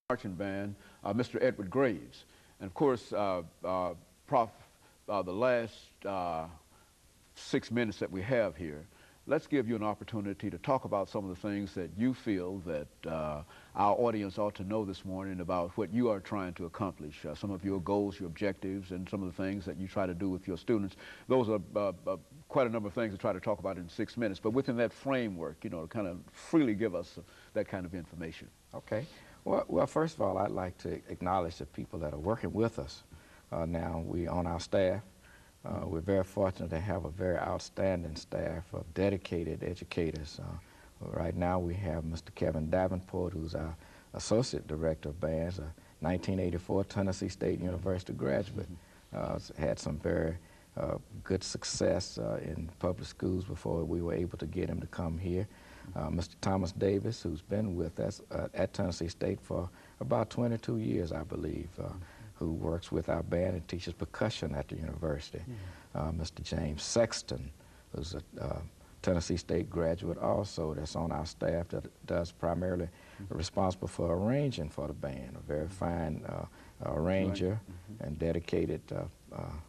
marching band, Mr. Edward Graves. And of course, Prof, the last 6 minutes that we have here, let's give you an opportunity to talk about some of the things that you feel that our audience ought to know this morning about what you are trying to accomplish, some of your goals, your objectives, and some of the things that you try to do with your students. Those are quite a number of things to try to talk about in 6 minutes, but within that framework, you know, to kind of freely give us that kind of information. Okay. Well, first of all, I'd like to acknowledge the people that are working with us now. We on our staff. We're very fortunate to have a very outstanding staff of dedicated educators. Right now we have Mr. Kevin Davenport, who's our Associate Director of Bands, a 1984 Tennessee State University graduate. Had some very good success in public schools before we were able to get him to come here. Mr. Thomas Davis, who's been with us at Tennessee State for about 22 years, I believe, who works with our band and teaches percussion at the university. Mr. James Sexton, who's a Tennessee State graduate also, that's on our staff, that does primarily responsible for arranging for the band, a very fine arranger and dedicated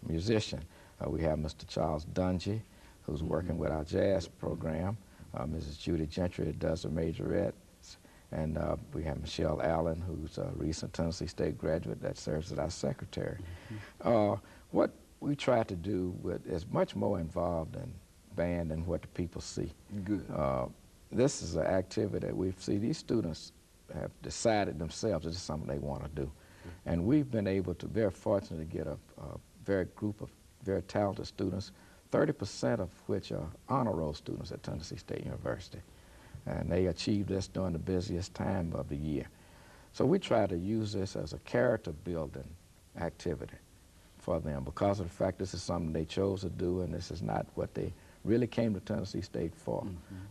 musician. We have Mr. Charles Dungy, who's working with our jazz program. Mrs. Judy Gentry does the majorettes, and we have Michelle Allen, who's a recent Tennessee State graduate that serves as our secretary. What we try to do is much more involved in band than what the people see. Good. This is an activity that we see these students have decided themselves this is something they want to do. And we've been able to, very fortunate to get a very group of very talented students, 30% of which are honor roll students at Tennessee State University. And they achieved this during the busiest time of the year. So we try to use this as a character building activity for them because of the fact this is something they chose to do and this is not what they really came to Tennessee State for.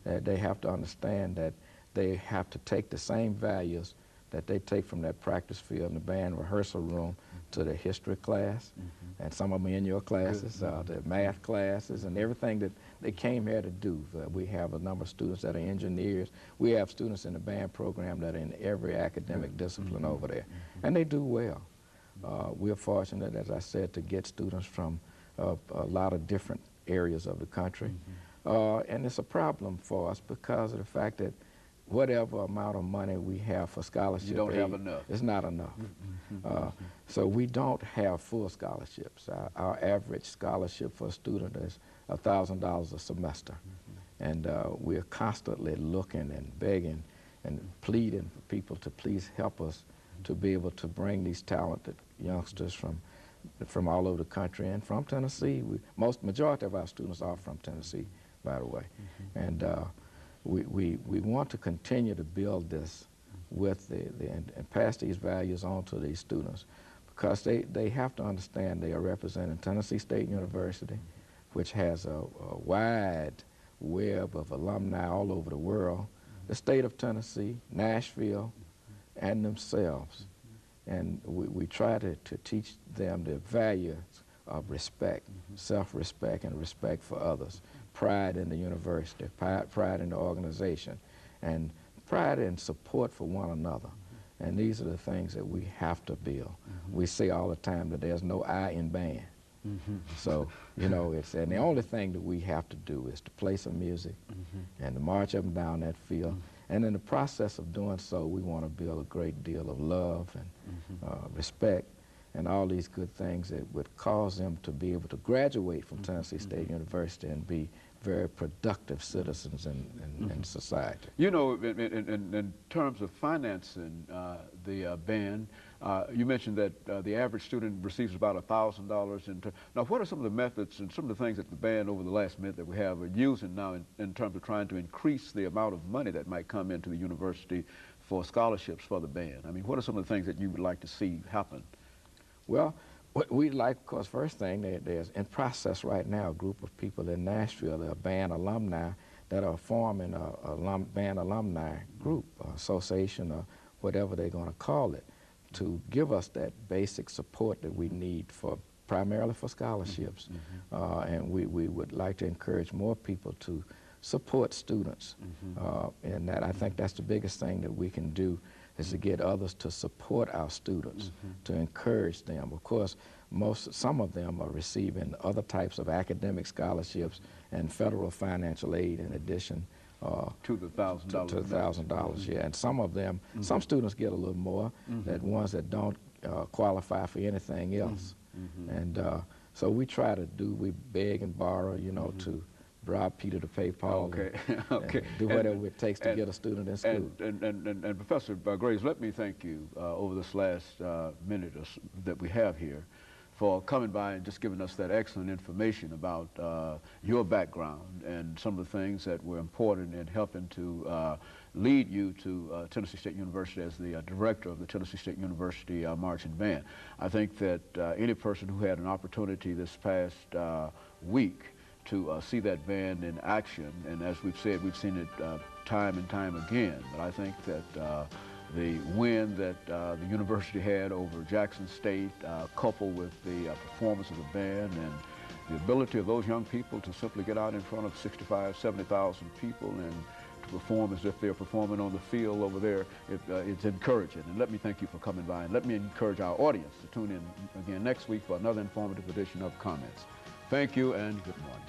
That they have to understand that they have to take the same values that they take from that practice field in the band rehearsal room to the history class, and some of them in your classes, the math classes, and everything that they came here to do. We have a number of students that are engineers. We have students in the band program that are in every academic discipline over there, and they do well. We're fortunate, as I said, to get students from a lot of different areas of the country, and it's a problem for us because of the fact that whatever amount of money we have for scholarship, you don't have enough. It's not enough. So we don't have full scholarships. Our average scholarship for a student is $1,000 a semester. And we're constantly looking and begging and pleading for people to please help us to be able to bring these talented youngsters from all over the country and from Tennessee. Majority of our students are from Tennessee, by the way. And we want to continue to build this with and pass these values on to these students because they have to understand they are representing Tennessee State University, which has a wide web of alumni all over the world, the state of Tennessee, Nashville, and themselves. And we try to teach them the values of respect, self-respect, and respect for others, pride in the university, pride in the organization, and pride and support for one another. And these are the things that we have to build. We say all the time that there's no I in band. So, you know, and the only thing that we have to do is to play some music and to march up and down that field. And in the process of doing so, we want to build a great deal of love and respect and all these good things that would cause them to be able to graduate from Tennessee State University and be very productive citizens in society. You know, in terms of financing the band, you mentioned that the average student receives about $1,000. Now, what are some of the methods and some of the things that the band over the last minute that we have are using now in terms of trying to increase the amount of money that might come into the university for scholarships for the band? I mean, what are some of the things that you would like to see happen? Well, what we'd like, of course, first thing, there's in process right now a group of people in Nashville, a band alumni, that are forming a band alumni group, association, or whatever they're going to call it, to give us that basic support that we need for primarily for scholarships. And we would like to encourage more people to support students. And that I think that's the biggest thing that we can do is to get others to support our students, to encourage them. Of course, some of them are receiving other types of academic scholarships and federal financial aid in addition to the $1,000. To the $1,000, yeah. And some of them, some students get a little more than ones that don't qualify for anything else. And so we try to we beg and borrow, you know, to bribe Peter to pay Paul. Okay, and do whatever it takes to get a student in school. And Professor Graves, let me thank you over this last minute that we have here for coming by and just giving us that excellent information about your background and some of the things that were important in helping to lead you to Tennessee State University as the director of the Tennessee State University Marching Band. I think that any person who had an opportunity this past week to see that band in action, and as we've said, we've seen it time and time again, but I think that the win that the university had over Jackson State, coupled with the performance of the band and the ability of those young people to simply get out in front of 65, 70,000 people and to perform as if they're performing on the field over there, it's encouraging. And let me thank you for coming by, and let me encourage our audience to tune in again next week for another informative edition of Comments. Thank you and good morning.